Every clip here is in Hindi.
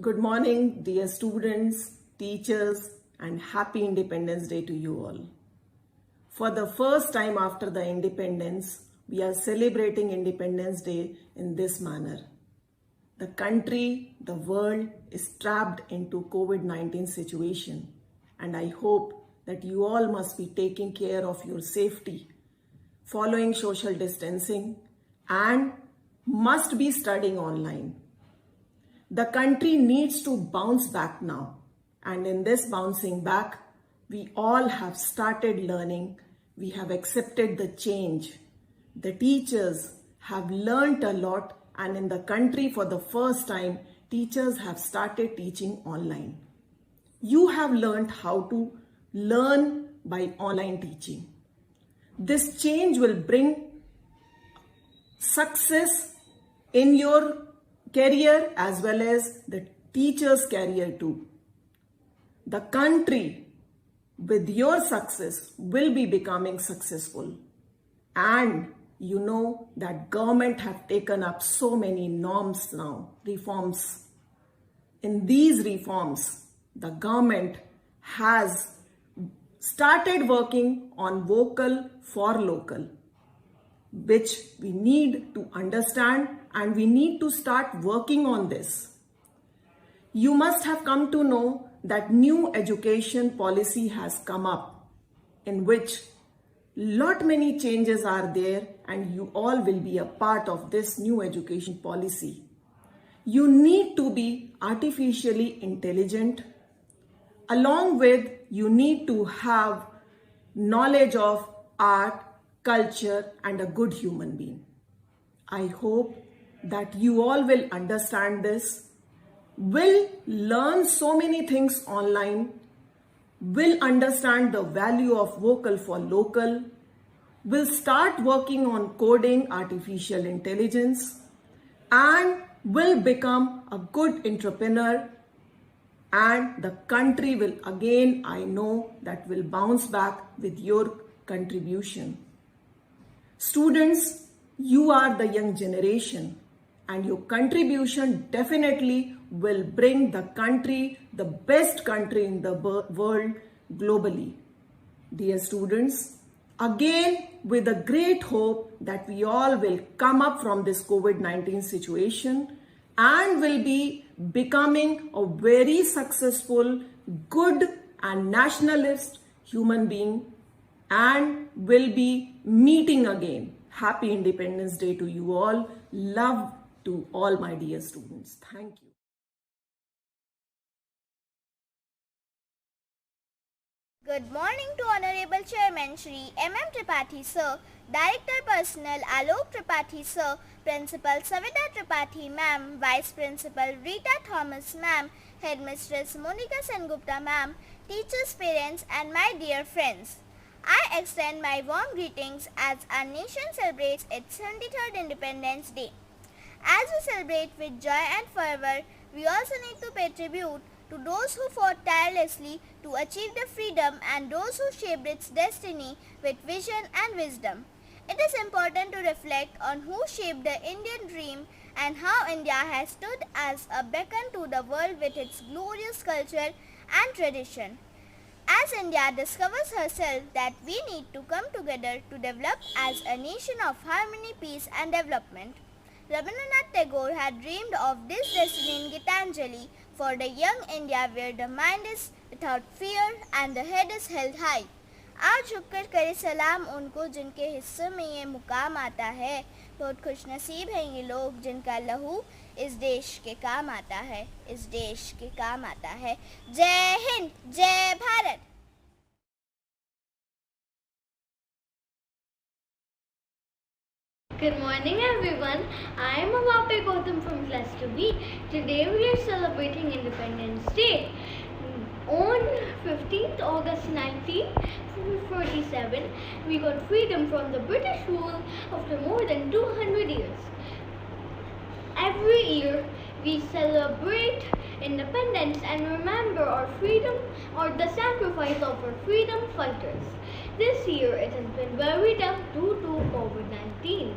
Good morning, dear students, teachers, and happy Independence Day to you all. For the first time after the independence, we are celebrating Independence Day in this manner. The country, the world is trapped into COVID-19 situation, and I hope that you all must be taking care of your safety, following social distancing, and must be studying online. The country needs to bounce back now. And in this bouncing back, we all have started learning. We have accepted the change. The teachers have learned a lot, and in the country for the first time, teachers have started teaching online. You have learned how to learn by online teaching. This change will bring success in your career as well as the teacher's career too. The country with your success will be becoming successful. And you know that government have taken up so many norms now, reforms. In these reforms, the government has started working on vocal for local, which we need to understand and we need to start working on this. You must have come to know that new education policy has come up in which lot many changes are there, and you all will be a part of this new education policy. You need to be artificially intelligent. Along with, you need to have knowledge of art, culture, and a good human being. I hope that you all will understand this, will learn so many things online, will understand the value of vocal for local, will start working on coding artificial intelligence, and will become a good entrepreneur, and the country will again, I know, that will bounce back with your contribution. Students, you are the young generation, and your contribution definitely will bring the country, the best country in the world globally. Dear students, again with a great hope that we all will come up from this COVID-19 situation and will be becoming a very successful, good and nationalist human being, and will be meeting again. Happy Independence Day to you all. Love to all my dear students. Thank you. Good morning to Honorable Chairman Shri M.M. Tripathi Sir, Director Personnel Alok Tripathi Sir, Principal Savita Tripathi Ma'am, Vice Principal Rita Thomas Ma'am, Headmistress Monica Sengupta Ma'am, teachers, parents and my dear friends. I extend my warm greetings as our nation celebrates its 73rd Independence Day. As we celebrate with joy and fervor, we also need to pay tribute to those who fought tirelessly to achieve the freedom and those who shaped its destiny with vision and wisdom. It is important to reflect on who shaped the Indian dream and how India has stood as a beacon to the world with its glorious culture and tradition. As India discovers herself that we need to come together to develop as a nation of harmony, peace and development. Rabindranath Tagore had dreamed of this destiny in Gitanjali for the young India where the mind is without fear and the head is held high. आज झुककर करे सलाम उनको जिनके हिस्से में ये मुकाम आता है. बहुत खुश नसीब हैं ये लोग जिनका लहू इस देश के काम आता है, इस देश के काम आता है. जय हिंद, जय Bharat. Good morning everyone, I am Avape Gautam from class 2B. Today we are celebrating Independence Day. On 15th August 1947, we got freedom from the British rule after more than 200 years. Every year we celebrate independence and remember our freedom or the sacrifice of our freedom fighters. This year it has been very tough due to COVID-19.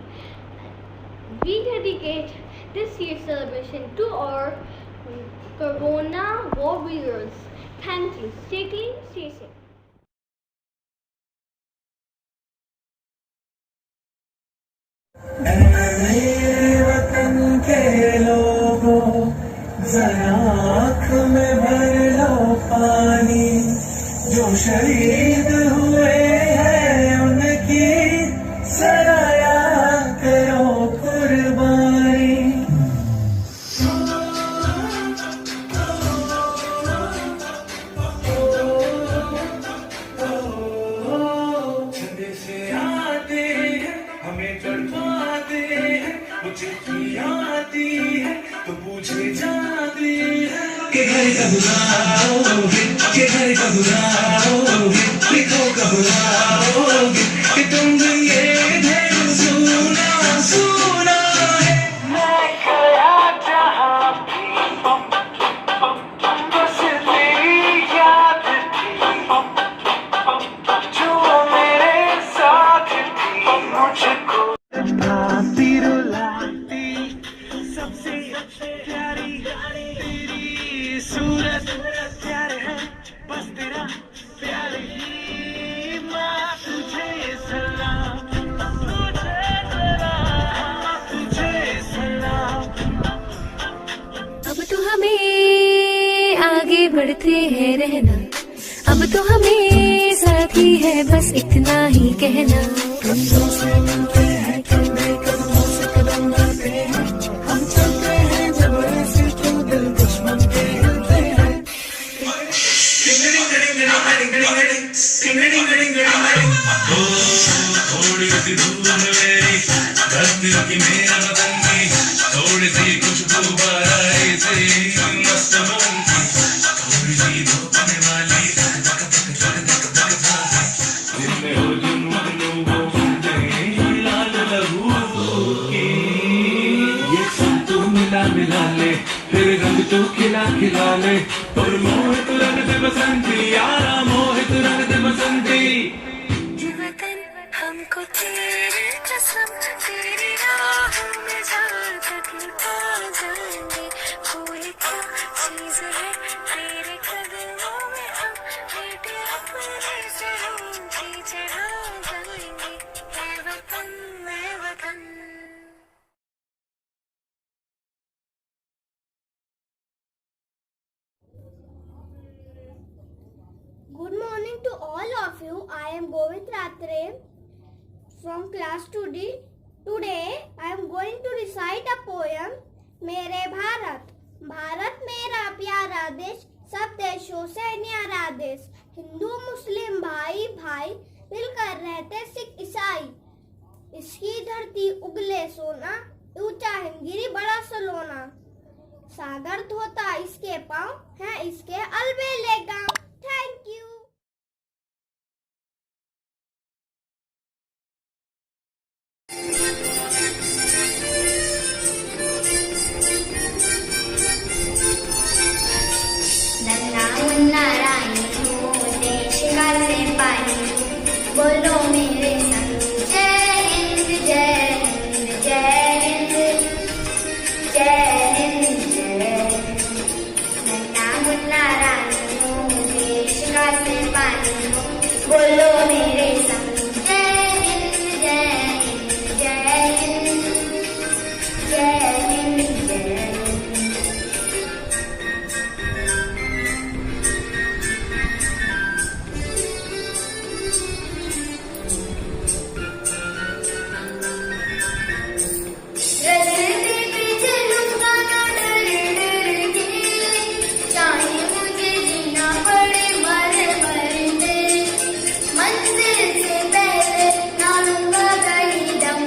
We dedicate this year's celebration to our Corona warriors. Thank you. Stay clean, stay safe. वतन के लोगों जरा आँख में भर लो पानी, जो शहीद हुए हैं उनकी जरा याद करो कुर्बानी। से आते हैं हमें तड़पाते हैं, वो चिट्ठी आती है तो पूछे जाती है कि घर कब आओगे, कि घर कब आओगे, लिखो कब आओगे कि तुम ये ढेर सुना सुना है। मैं गया जहाँ भी बस तेरी याद थी, जो मेरे साथ थी, मुझको भाती रुलाती सबसे प्यारी तेरी सूरत, प्यार है बस तेरा प्यार ही, माँ तुझे सलाम, तुझे सलाम। अब तो हमें आगे बढ़ते हैं रहना, अब तो हमें साथ ही है बस इतना ही कहना। कंधों से मिलते हैं, कंधे कदमों से कदम मिलते हैं, हम चलते हैं जब ऐसे तो दिल दुश्मन के हिलते हैं। थोड़ी सी दूर मेरी धरती की मेरा वतन की, थोड़ी सी खुशबू बाराई से मस्त मन की, थोड़ी सी धोपने वाली दिल में हो जुनून वो लाल लहू की, ये सब तू मिला मिला ले, फिर रंग तू खिला खिला ले, और मोहित रंग दे बसंती यारा, मोहित रंग दे बसंती। ये वतन हमको तेरी कसम, तेरी राह में जान तक पा जाएंगे, भूल क्या चीज है तेरे कदमों में, हम बेटे अपने से रूठी चढ़ा जाएंगे। ऐ वतन, ऐ वतन। Good morning to all of you. I am Govind Ratre from class 2D. Today I am going to recite a poem, मेरे भारत। भारत मेरा प्यारा देश, सब देशों से न्यारा देश, हिंदू मुस्लिम भाई भाई मिलकर रहते सिख ईसाई। इसकी धरती उगले सोना, ऊंचा हिमगिरी बड़ा सलोना, सागर धोता इसके पाँव, है इसके अलबेले गाँव। Thank you. नन्ना मुन्ना रानी हूँ, देश का से पानी हूँ, बोलो मेरे संग जय हिंद जय हिंद जय हिंद जय हिंद जय हिंद। नन्ना मुन्ना रानी हूँ, देश का से पानी हूँ, बोलो मेरे संग जय हिंद जय हिंद जय हिंद जय हिंद जय हिंद। रस्ते पे चलूंगा ना डर डर के, चाहे मुझे जीना पड़े मर मर के, मंजिल से पहले ना लूंगा कहीं दम,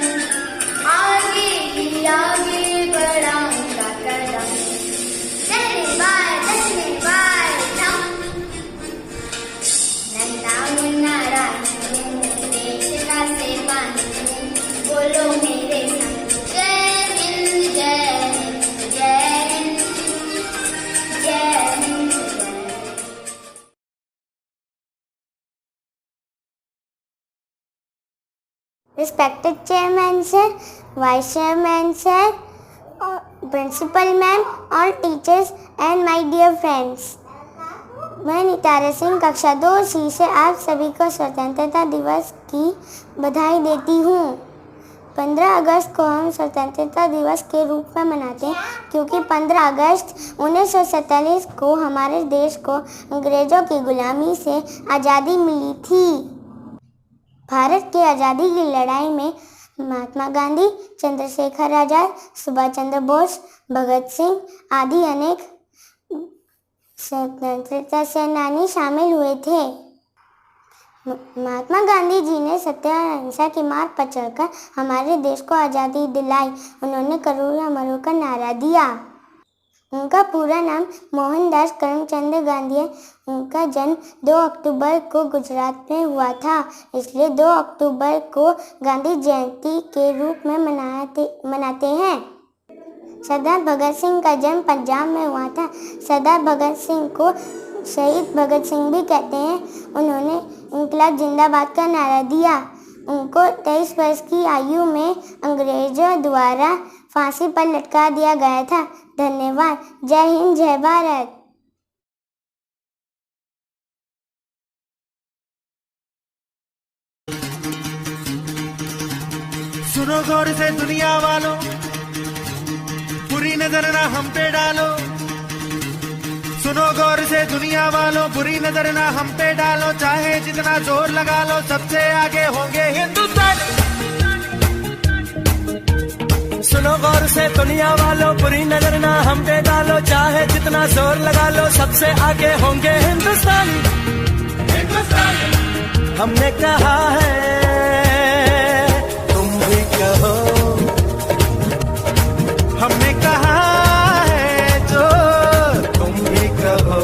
आगे ही आगे बढ़ाऊंगा कदम, धन्यवाद दम। नन्ना मुन्ना रानी हूँ, देश का से पानी हूँ, बोलो मेरे संग जय हिंद जय हिंद जय हिंद जय हिंद जय। Respected chairman sir, vice chairman sir, Principal ma'am, all teachers and my dear friends. मैं नितारा सिंह कक्षा 2C से आप सभी को स्वतंत्रता दिवस की बधाई देती हूँ। 15 अगस्त को हम स्वतंत्रता दिवस के रूप में मनाते हैं क्योंकि 15 अगस्त 1947 को हमारे देश को अंग्रेजों की गुलामी से आज़ादी मिली थी। भारत की आज़ादी की लड़ाई में महात्मा गांधी, चंद्रशेखर आजाद, सुभाष चंद्र बोस, भगत सिंह आदि अनेक स्वतंत्रता सेनानी शामिल हुए थे। महात्मा गांधी जी ने सत्य और अहिंसा की मार्ग पर चलकर हमारे देश को आज़ादी दिलाई। उन्होंने करो या मरो का नारा दिया। उनका पूरा नाम मोहनदास करमचंद गांधी है। उनका जन्म 2 अक्टूबर को गुजरात में हुआ था, इसलिए 2 अक्टूबर को गांधी जयंती के रूप में मनाते हैं। सरदार भगत सिंह का जन्म पंजाब में हुआ था। सरदार भगत सिंह को शहीद भगत सिंह भी कहते हैं। उन्होंने इंकलाब जिंदाबाद का नारा दिया। उनको 23 वर्ष की आयु में अंग्रेजों द्वारा फांसी पर लटका दिया गया था। धन्यवाद। जय हिंद, जय भारत। सुनो गौर से दुनिया वालों, बुरी नजर ना हम पे डालो। सुनो गौर से दुनिया वालों, बुरी नजर ना हम पे डालो। चाहे जितना जोर लगा लो, सबसे आगे होंगे हिंदुस्तान। सुनो गौर से दुनिया वालों, बुरी नजर ना हम पे डालो। चाहे जितना जोर लगा लो, सबसे आगे होंगे हिंदुस्तानी। हमने कहा है, तुम भी कहो। हमने कहा है जो तुम भी कहो।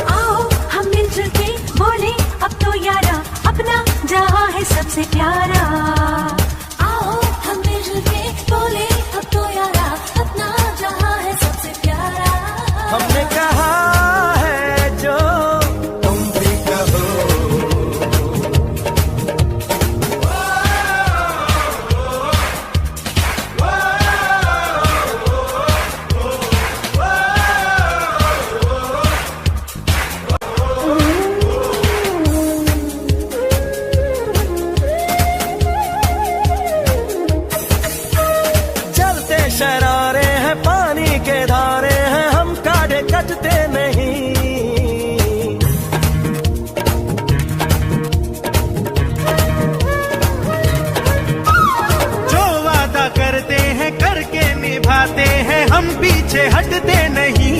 आओ हम मिलजुल के बोले अब तो यारा, अपना जहां है सबसे प्यारा। आओ हम मिलजुल के बोले अब तो यारा, अपना जहां है सबसे प्यारा। हमने कहा है जो तुम भी कहो। चलते शरारे हैं, पानी के धारे हैं, हम काढ़े कटते नहीं। जो वादा करते हैं करके निभाते हैं, हम पीछे हटते नहीं।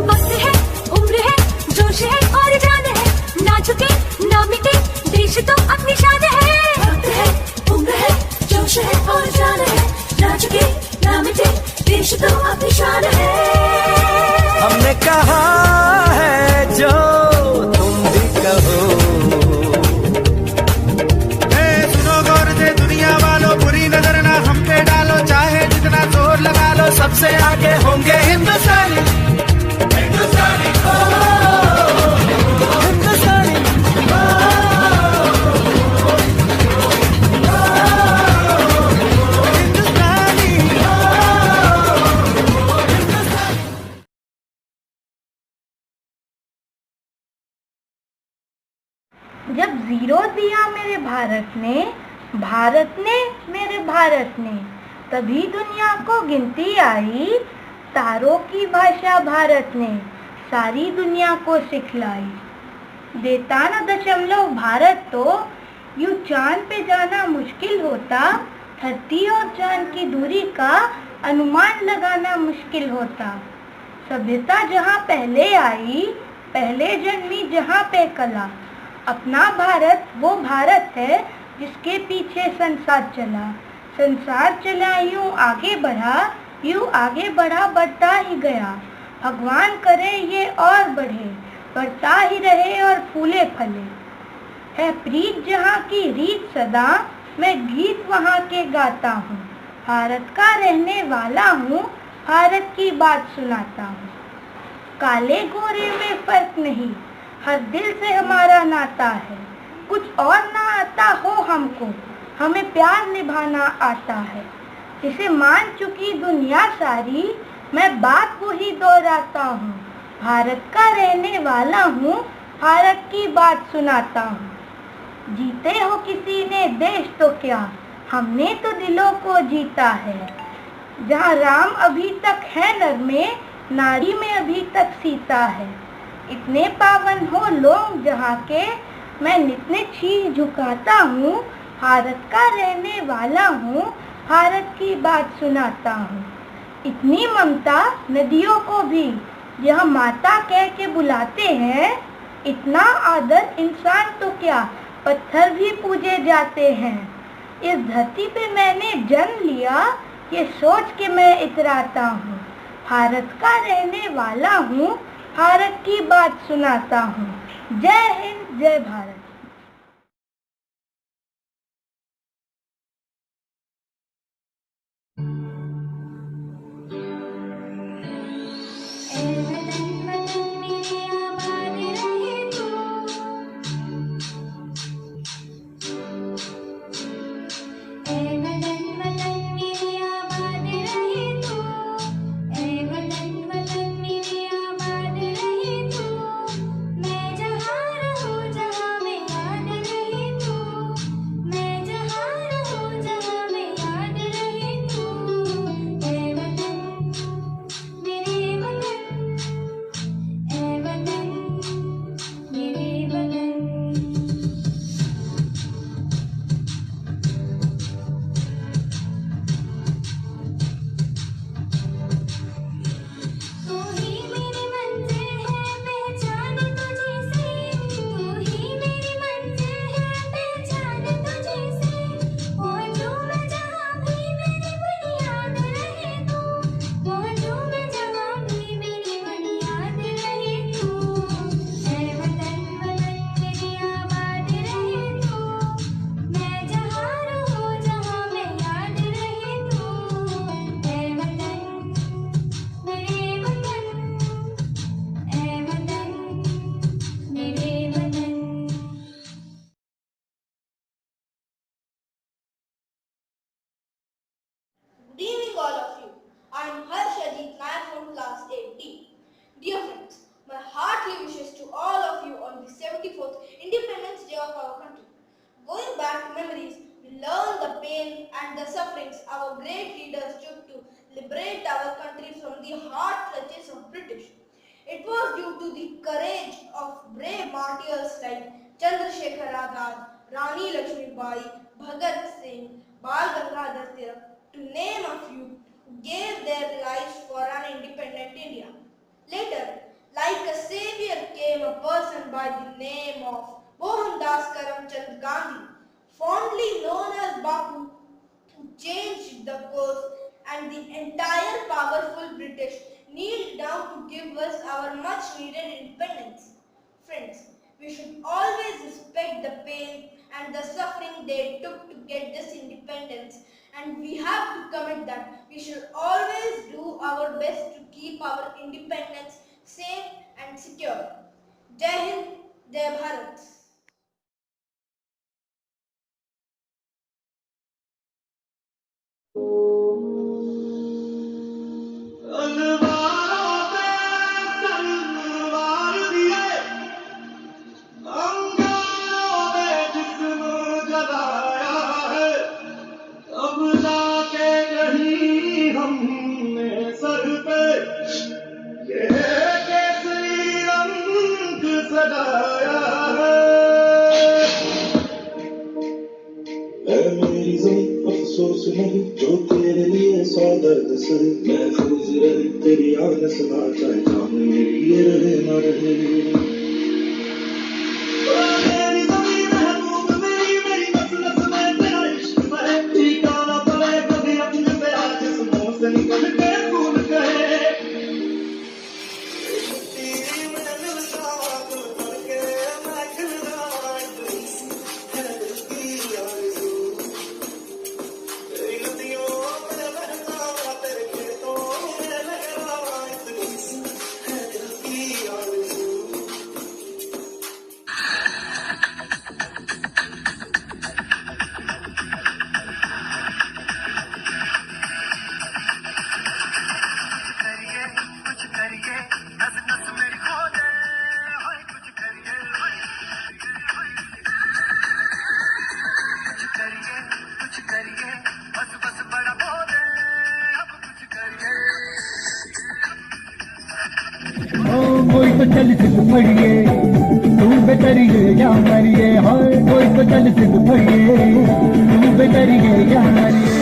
वक्त है, उम्र है, जोश है और जान है, ना झुके ना मिटे, देश तो अपनी शान है। वक्त है, उम्र है, जोश है और जान है, ना झुके ना मिटे, देश तो अपनी शान है। हमने कहा है जो तुम भी कहो। सुनो गौर से दुनिया वालों, बुरी नजर ना हम पे डालो। चाहे जितना जोर लगा लो, सबसे आगे होंगे हिंदुस्तानी। हिंदुस्तानी हिंदुस्तानी जब जीरो दिया मेरे भारत ने मेरे भारत ने, तभी दुनिया को गिनती आई। तारों की भाषा भारत ने सारी दुनिया को सिखलाई। देता न दशमलव भारत तो यूं चांद पे जाना मुश्किल होता। धरती और चांद की दूरी का अनुमान लगाना मुश्किल होता। सभ्यता जहाँ पहले आई, पहले जन्मी जहाँ पे कला। अपना भारत वो भारत है जिसके पीछे संसार चला। संसार चला यूं आगे बढ़ा, यूं आगे बढ़ा, बढ़ता ही गया। भगवान करे ये और बढ़े, बढ़ता ही रहे और फूले फले। है प्रीत जहाँ की रीत सदा, मैं गीत वहाँ के गाता हूँ। भारत का रहने वाला हूँ, भारत की बात सुनाता हूँ। काले गोरे में फर्क नहीं, हर दिल से हमारा नाता है। कुछ और ना आता हो हमको, हमें प्यार निभाना आता है। जिसे मान चुकी दुनिया सारी, मैं बात वही दोहराता हूँ। भारत का रहने वाला हूँ, भारत की बात सुनाता हूँ। जीते हो किसी ने देश तो क्या, हमने तो दिलों को जीता है। जहाँ राम अभी तक है नर में, नारी में अभी तक सीता है। इतने पावन हो लोग जहाँ के, मैं नित नित शीश झुकाता हूँ। भारत का रहने वाला हूँ, भारत की बात सुनाता हूँ। इतनी ममता नदियों को भी यह माता कह के बुलाते हैं। इतना आदर इंसान तो क्या, पत्थर भी पूजे जाते हैं। इस धरती पे मैंने जन्म लिया, ये सोच के मैं इतराता हूँ। भारत का रहने वाला हूँ, भारत की बात सुनाता हूँ। जय हिंद, जय Bharat. Good evening all of you. I am Harshadit Nayak from class 8D. Dear friends, my hearty wishes to all of you on the 74th Independence Day of our country. Going back to memories, we learn the pain and the sufferings our great leaders took to liberate our country from the hard clutches of British. It was due to the courage of brave martyrs like Chandrasekhar Azad, Rani Lakshmi Bai, Bhagat Singh, Bal Gangadhar Tilak, to name a few, who gave their lives for an independent India. Later, like a savior came a person by the name of Mohandas Karamchand Gandhi, fondly known as Bapu, who changed the course, and the entire powerful British kneeled down to give us our much needed independence. Friends, we should always respect the pain and the suffering they took to get this independence, and we have to commit that we should always do our best to keep our independence safe and secure. Jai Hind, Jai Bharat. अफसोस नहीं जो तेरे लिए सौ दर्द से महफूज रहे तेरी आन सदा चाहे जान मेरी ये रहे न रहे मेरी ज़मीं महबूब मेरी मेरी नस नस में तेरा इश्क बहे ठिकाना पड़े कभी अपने पे आज जिस्मों से निकल के खून कहे तेरी मैं मिल जावा तू बन के मैं खिल जावा है दिल की आरज़ू तो चल सिद्ध पड़िए, तू बेतरिए या मरिए, हाय कोई तो चल सिद्ध पड़िए, तू बेतरिए या मरिए।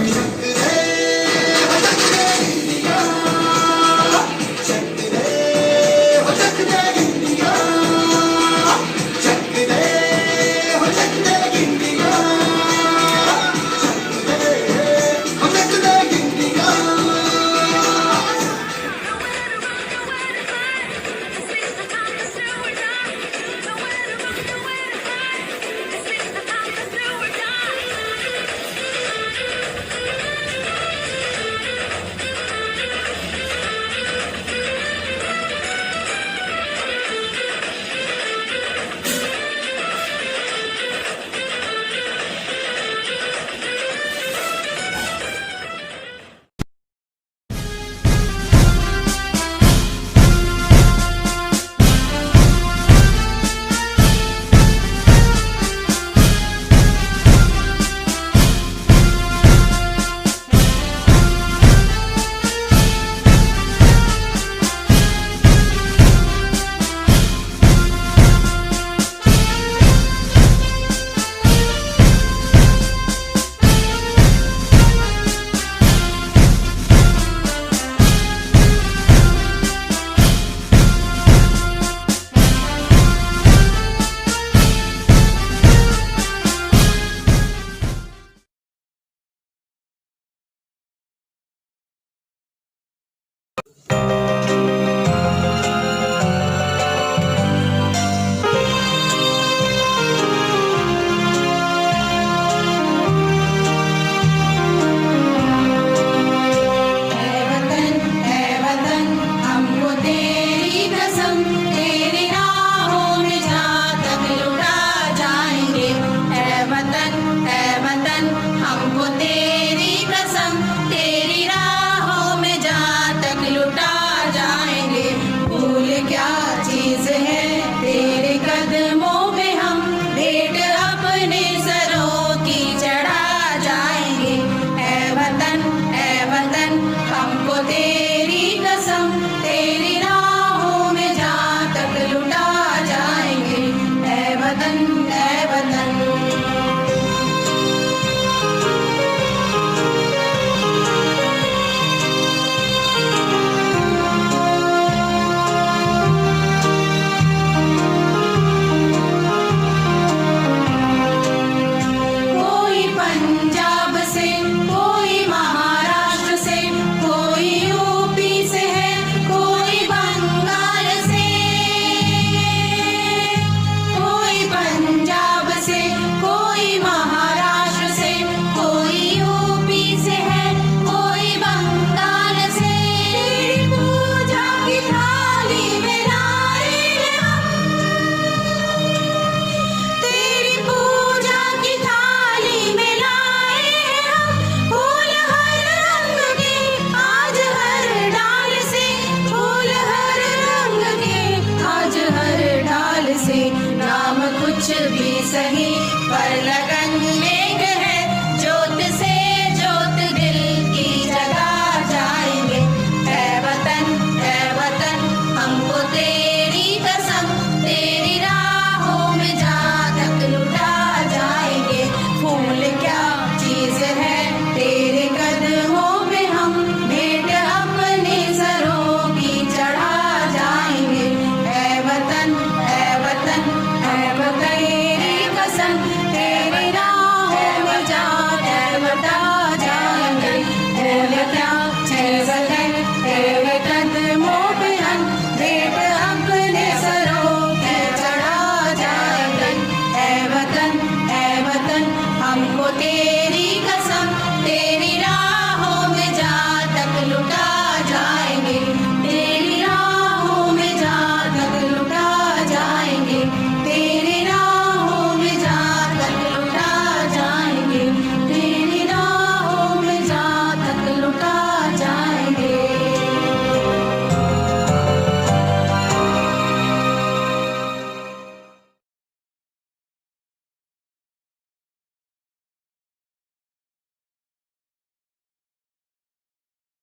हमको दे